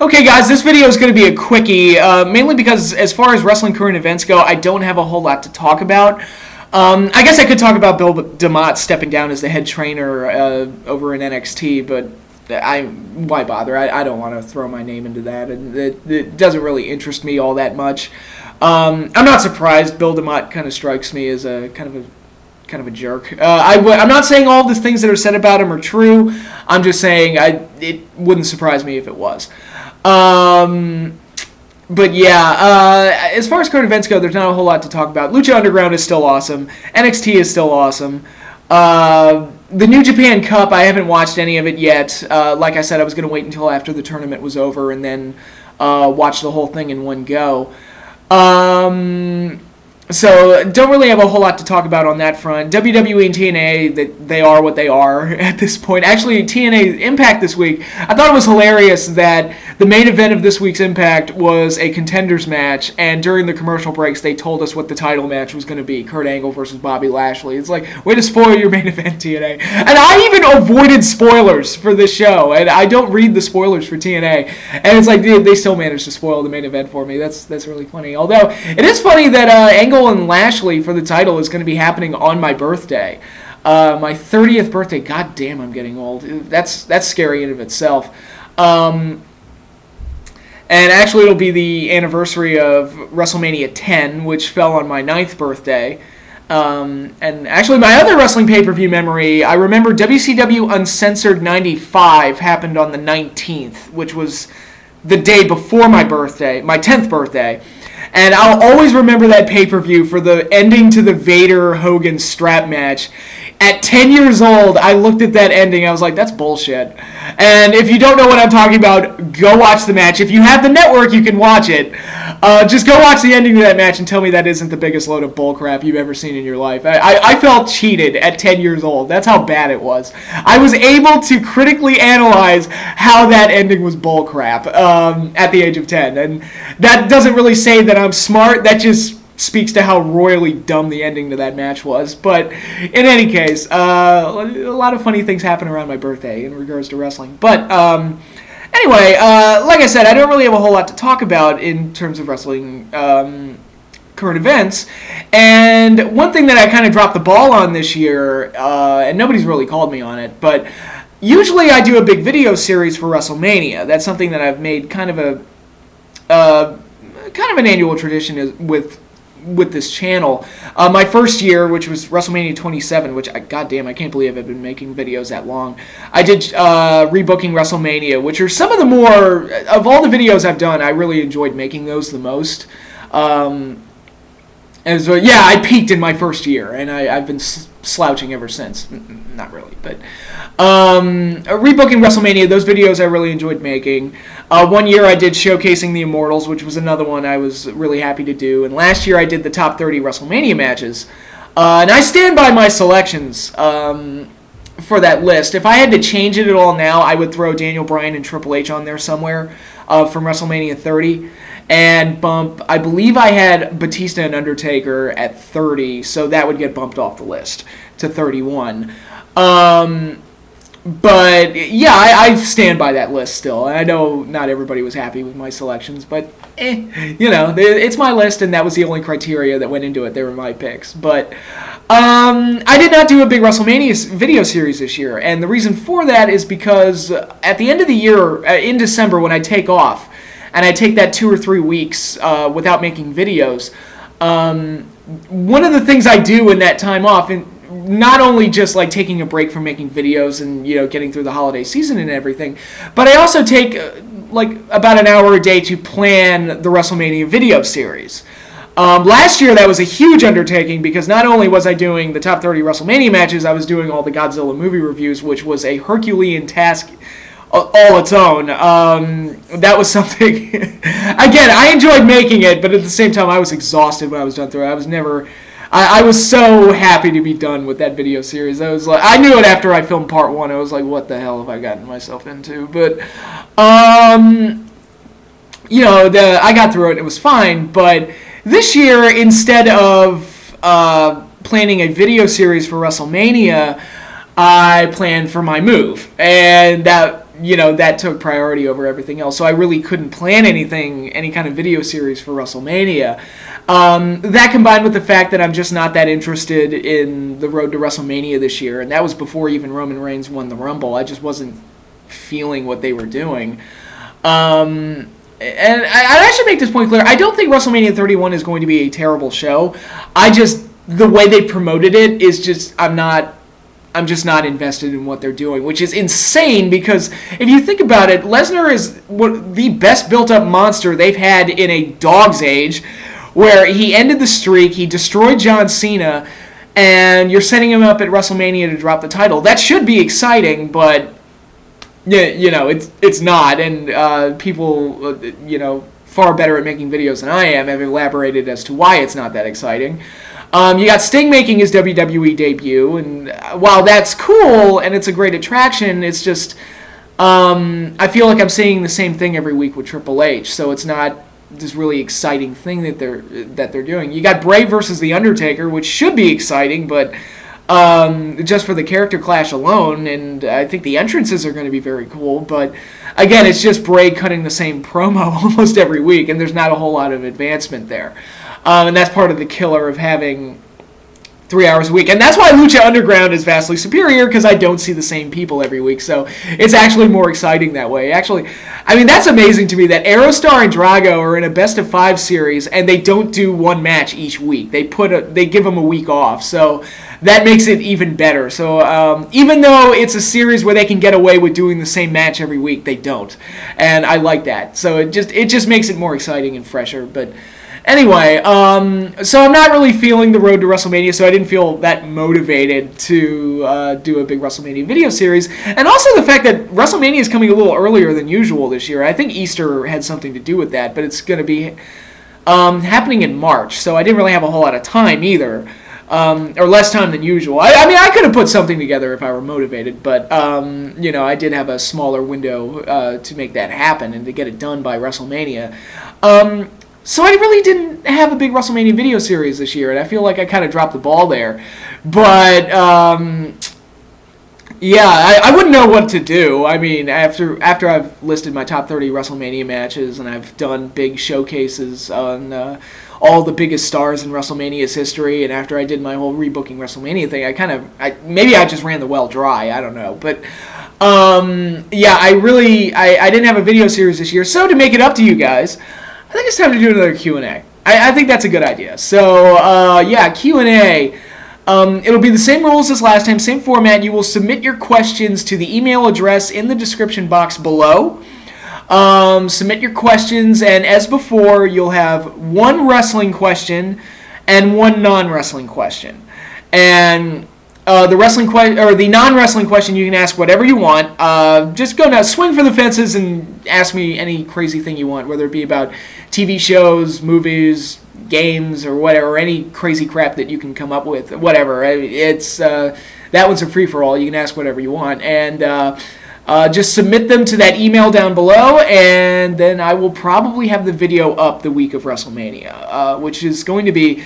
Okay, guys, this video is going to be a quickie, mainly because as far as wrestling current events go, I don't have a whole lot to talk about. I guess I could talk about Bill DeMott stepping down as the head trainer over in NXT, but why bother? I don't want to throw my name into that, and it doesn't really interest me all that much. I'm not surprised. Bill DeMott kind of strikes me as a kind of a jerk. I'm not saying all the things that are said about him are true. I'm just saying it wouldn't surprise me if it was. But yeah, as far as current events go, there's not a whole lot to talk about. Lucha Underground is still awesome. NXT is still awesome. The New Japan Cup, I haven't watched any of it yet. Like I said, I was going to wait until after the tournament was over and then watch the whole thing in one go. So, don't really have a whole lot to talk about on that front. WWE and TNA, they are what they are at this point. Actually, TNA Impact this week, I thought it was hilarious that the main event of this week's Impact was a contenders match, and during the commercial breaks, they told us what the title match was going to be, Kurt Angle versus Bobby Lashley. It's like, way to spoil your main event, TNA. And I even avoided spoilers for this show, and I don't read the spoilers for TNA. And it's like, they still managed to spoil the main event for me. That's really funny. Although, it is funny that Angle and Lashley for the title is going to be happening on my birthday. My 30th birthday. God damn, I'm getting old. That's scary in of itself. And actually, it'll be the anniversary of WrestleMania 10, which fell on my 9th birthday. And actually, my other wrestling pay-per-view memory, I remember WCW Uncensored 95 happened on the 19th, which was the day before my birthday, my 10th birthday. And I'll always remember that pay-per-view for the ending to the Vader-Hogan strap match. At 10 years old, I looked at that ending, I was like, that's bullshit. And if you don't know what I'm talking about, go watch the match. If you have the network, you can watch it. Just go watch the ending of that match and tell me that isn't the biggest load of bullcrap you've ever seen in your life. I felt cheated at 10 years old. That's how bad it was. I was able to critically analyze how that ending was bullcrap at the age of 10. And that doesn't really say that I'm smart. That just speaks to how royally dumb the ending to that match was. But in any case, a lot of funny things happen around my birthday in regards to wrestling. But anyway, like I said, I don't really have a whole lot to talk about in terms of wrestling current events. And one thing that I kind of dropped the ball on this year, and nobody's really called me on it, but usually I do a big video series for WrestleMania. That's something that I've made kind of an annual tradition with this channel. My first year, which was WrestleMania 27, which, goddamn, I can't believe I've been making videos that long. I did Rebooking WrestleMania, which are some of the more, of all the videos I've done, I really enjoyed making those the most. And so, yeah, I peaked in my first year, and I've been slouching ever since. Not really, but Rebooking WrestleMania, those videos I really enjoyed making. One year I did Showcasing the Immortals, which was another one I was really happy to do. And last year I did the top 30 WrestleMania matches. And I stand by my selections for that list. If I had to change it at all now, I would throw Daniel Bryan and Triple H on there somewhere from WrestleMania 30. And bump, I believe I had Batista and Undertaker at 30, so that would get bumped off the list to 31. But yeah, I stand by that list still. I know not everybody was happy with my selections, but you know, it's my list, and that was the only criteria that went into it. They were my picks. But I did not do a big WrestleMania video series this year, and the reason for that is because at the end of the year, in December, when I take off, and I take that 2 or 3 weeks without making videos, one of the things I do in that time off, and not only just like taking a break from making videos and, you know, getting through the holiday season and everything, but I also take like about an hour a day to plan the WrestleMania video series. Last year that was a huge undertaking because not only was I doing the top 30 WrestleMania matches, I was doing all the Godzilla movie reviews, which was a Herculean task all its own. That was something, again, I enjoyed making it, but at the same time I was exhausted when I was done through it. I was so happy to be done with that video series. I was like, I knew it after I filmed part 1. I was like, what the hell have I gotten myself into? But you know, I got through it. It was fine. But this year, instead of planning a video series for WrestleMania, I planned for my move, and that that took priority over everything else. So I really couldn't plan any kind of video series for WrestleMania. That combined with the fact that I'm just not that interested in the road to WrestleMania this year, and that was before even Roman Reigns won the Rumble. I just wasn't feeling what they were doing. And I should make this point clear. I don't think WrestleMania 31 is going to be a terrible show. The way they promoted it is just, I'm just not invested in what they're doing, which is insane because if you think about it, Lesnar is the best built-up monster they've had in a dog's age, where he ended the streak, he destroyed John Cena, and you're setting him up at WrestleMania to drop the title. That should be exciting, but it's not, and people, far better at making videos than I am have elaborated as to why it's not that exciting. You got Sting making his WWE debut, and while that's cool and it's a great attraction, it's just I feel like I'm seeing the same thing every week with Triple H, so it's not this really exciting thing that they're doing. You got Bray versus The Undertaker, which should be exciting, but just for the character clash alone, and I think the entrances are going to be very cool, but again, it's just Bray cutting the same promo almost every week, and there's not a whole lot of advancement there. And that's part of the killer of having 3 hours a week. And that's why Lucha Underground is vastly superior, because I don't see the same people every week. So it's actually more exciting that way. Actually, I mean, that's amazing to me that Aerostar and Drago are in a best-of-5 series, and they don't do one match each week. They give them a week off. So that makes it even better. So even though it's a series where they can get away with doing the same match every week, they don't. And I like that. So it just makes it more exciting and fresher. But anyway, so I'm not really feeling the road to WrestleMania, so I didn't feel that motivated to do a big WrestleMania video series. And also the fact that WrestleMania is coming a little earlier than usual this year. I think Easter had something to do with that, but it's going to be happening in March, so I didn't really have a whole lot of time either. Or less time than usual. I mean, I could have put something together if I were motivated, but, I did have a smaller window to make that happen and to get it done by WrestleMania. So I really didn't have a big WrestleMania video series this year, and I feel like I kind of dropped the ball there. But, I wouldn't know what to do. I mean, after I've listed my top 30 WrestleMania matches, and I've done big showcases on all the biggest stars in WrestleMania's history, and after I did my whole rebooking WrestleMania thing, maybe I just ran the well dry, I don't know, but I didn't have a video series this year, so to make it up to you guys, I think it's time to do another Q&A. I think that's a good idea. So, Q&A. It'll be the same rules as last time, same format. You will submit your questions to the email address in the description box below. Submit your questions, and as before, you'll have one wrestling question and one non-wrestling question. And the non-wrestling question, you can ask whatever you want. Just go now, swing for the fences, and ask me any crazy thing you want, whether it be about TV shows, movies, games, or whatever, or any crazy crap that you can come up with. Whatever. It's that one's a free for all. You can ask whatever you want, and just submit them to that email down below, and then I will probably have the video up the week of WrestleMania, which is going to be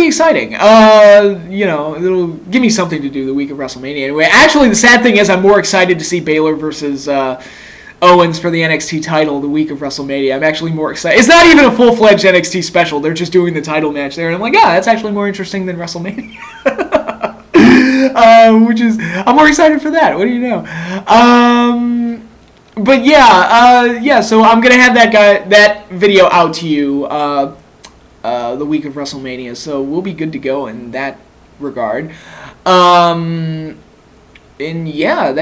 exciting. It'll give me something to do the week of WrestleMania. Anyway, actually, the sad thing is I'm more excited to see Baylor versus Owens for the NXT title the week of WrestleMania. I'm actually more excited. It's not even a full-fledged NXT special. They're just doing the title match there, and I'm like, that's actually more interesting than WrestleMania. I'm more excited for that. What do you know? So I'm gonna have that video out to you the week of WrestleMania, so we'll be good to go in that regard. That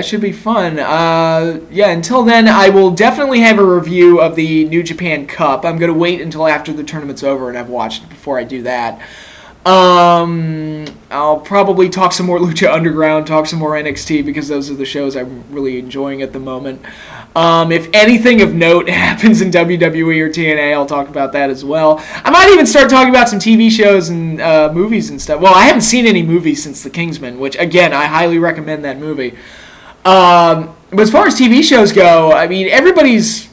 should be fun. Until then, I will definitely have a review of the New Japan Cup. I'm gonna wait until after the tournament's over and I've watched it before I do that. I'll probably talk some more Lucha Underground, talk some more NXT, because those are the shows I'm really enjoying at the moment. If anything of note happens in WWE or TNA, I'll talk about that as well. I might even start talking about some TV shows and movies and stuff. Well, I haven't seen any movies since The Kingsman, which, again, I highly recommend that movie. But as far as TV shows go, I mean, everybody's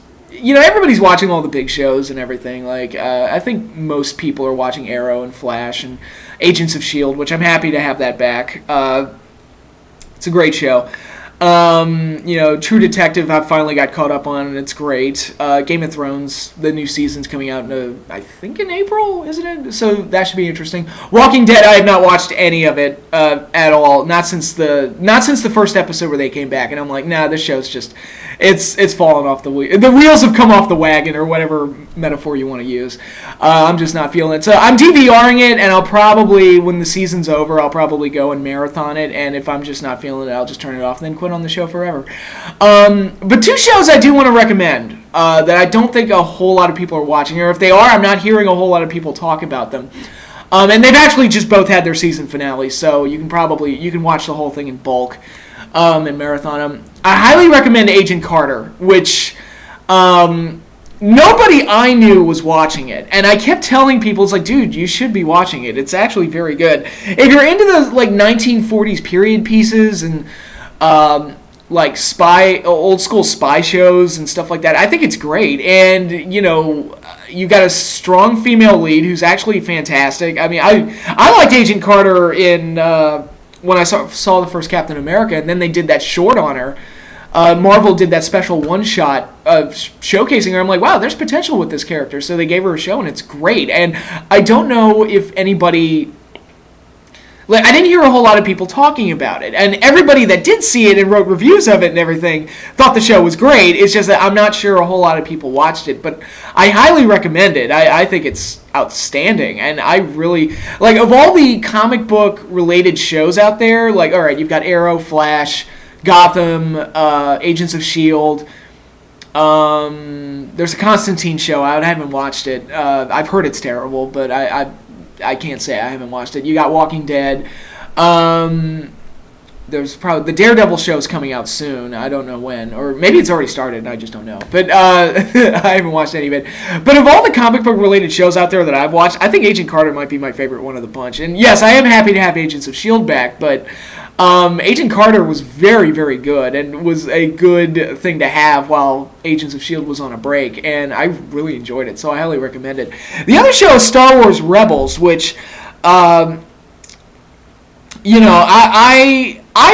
watching all the big shows and everything. Like, I think most people are watching Arrow and Flash and Agents of S.H.I.E.L.D., which I'm happy to have that back. It's a great show. True Detective I finally got caught up on, and it's great. Game of Thrones, the new season's coming out I think in April, isn't it? So that should be interesting. Walking Dead, I have not watched any of it at all. Not since the first episode where they came back, and I'm like, nah, this show's just it's fallen off the wheel. The wheels have come off the wagon, or whatever metaphor you want to use. I'm just not feeling it. So I'm DVRing it, and I'll probably, when the season's over, I'll probably go and marathon it. And if I'm just not feeling it, I'll just turn it off and then quit on the show forever. But two shows I do want to recommend that I don't think a whole lot of people are watching, or if they are, I'm not hearing a whole lot of people talk about them. And they've actually just both had their season finales, so you can watch the whole thing in bulk and marathon them. I highly recommend Agent Carter, which nobody I knew was watching it, and I kept telling people, it's like, dude, you should be watching it. It's actually very good. If you're into the 1940s period pieces and old school spy shows and stuff like that, I think it's great. And you got a strong female lead who's actually fantastic. I mean, I liked Agent Carter in when I saw the first Captain America, and then they did that short on her. Marvel did that special one-shot of showcasing her. I'm like, wow, there's potential with this character. So they gave her a show, and it's great. And I don't know if anybody... I didn't hear a whole lot of people talking about it. And everybody that did see it and wrote reviews of it and everything thought the show was great. It's just that I'm not sure a whole lot of people watched it. But I highly recommend it. I think it's outstanding. And I really... of all the comic book-related shows out there, all right, you've got Arrow, Flash... Gotham, Agents of S.H.I.E.L.D. There's a Constantine show out. I haven't watched it. I've heard it's terrible, but I can't say I haven't watched it. You got Walking Dead. There's probably the Daredevil show's coming out soon. I don't know when, or maybe it's already started and I just don't know. But I haven't watched any of it. But of all the comic book related shows out there that I've watched, I think Agent Carter might be my favorite one of the bunch. And yes, I am happy to have Agents of S.H.I.E.L.D. back, but Agent Carter was very, very good and was a good thing to have while Agents of S.H.I.E.L.D. was on a break, and I really enjoyed it, so I highly recommend it. The other show is Star Wars Rebels, which, I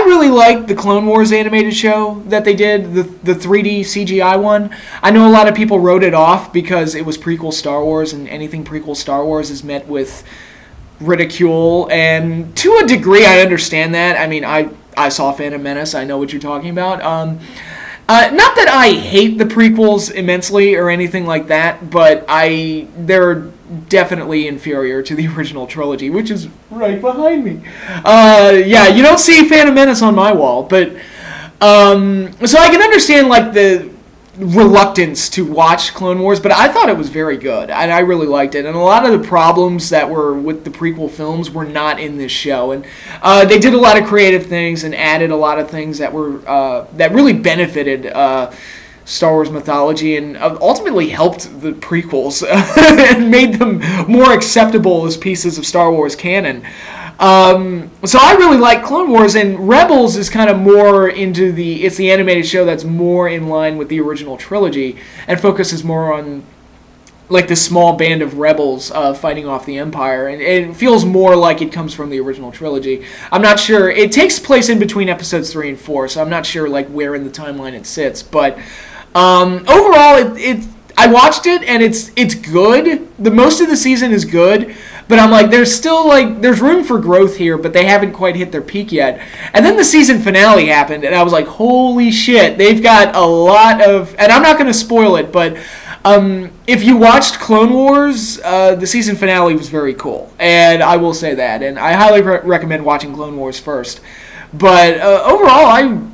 really liked the Clone Wars animated show that they did, the 3D CGI one. I know a lot of people wrote it off because it was prequel Star Wars, and anything prequel Star Wars is met with ridicule, and to a degree I understand that. I mean, I saw Phantom Menace. I know what you're talking about. Not that I hate the prequels immensely or anything like that, but they're definitely inferior to the original trilogy, which is right behind me. Yeah, you don't see Phantom Menace on my wall, but so I can understand the reluctance to watch Clone Wars, but I thought it was very good, and I really liked it. And a lot of the problems that were with the prequel films were not in this show, and they did a lot of creative things and added a lot of things that were that really benefited Star Wars mythology and ultimately helped the prequels and made them more acceptable as pieces of Star Wars canon. So I really like Clone Wars, and Rebels is kind of more into it's the animated show that's more in line with the original trilogy and focuses more on the small band of rebels fighting off the Empire, and it feels more like it comes from the original trilogy. I'm not sure. It takes place in between episodes 3 and 4, so I'm not sure where in the timeline it sits, but overall I watched it, and it's good. Most of the season is good, but I'm there's still there's room for growth here, but they haven't quite hit their peak yet. And then the season finale happened, and I was like, holy shit, they've got a lot of, and I'm not going to spoil it, but if you watched Clone Wars, the season finale was very cool, and I will say that, and I highly recommend watching Clone Wars first. But overall,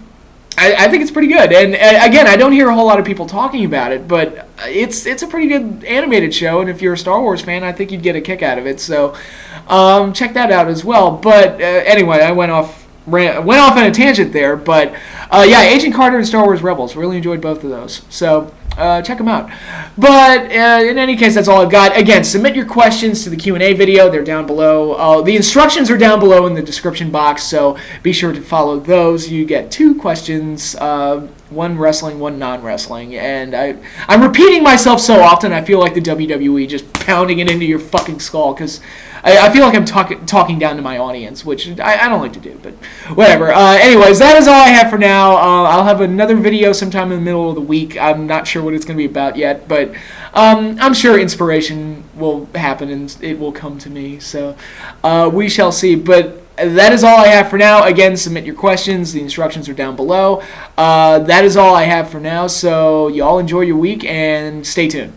I think it's pretty good, and again, I don't hear a whole lot of people talking about it, but it's a pretty good animated show, and if you're a Star Wars fan, I think you'd get a kick out of it, so check that out as well. But anyway, I went off on a tangent there, but yeah, Agent Carter and Star Wars Rebels, really enjoyed both of those, so check them out. But in any case, that's all I've got. Again, submit your questions to the Q&A video. They're down below. The instructions are down below in the description box, so be sure to follow those. You get 2 questions one wrestling, one non-wrestling, and I'm repeating myself so often. I feel like the WWE just pounding it into your fucking skull because I feel like I'm talking down to my audience, which I don't like to do, but whatever. Anyways, that is all I have for now. I'll have another video sometime in the middle of the week. I'm not sure what it's going to be about yet, but I'm sure inspiration will happen and it will come to me. So we shall see. But that is all I have for now. Again, submit your questions. The instructions are down below. That is all I have for now. So y'all enjoy your week and stay tuned.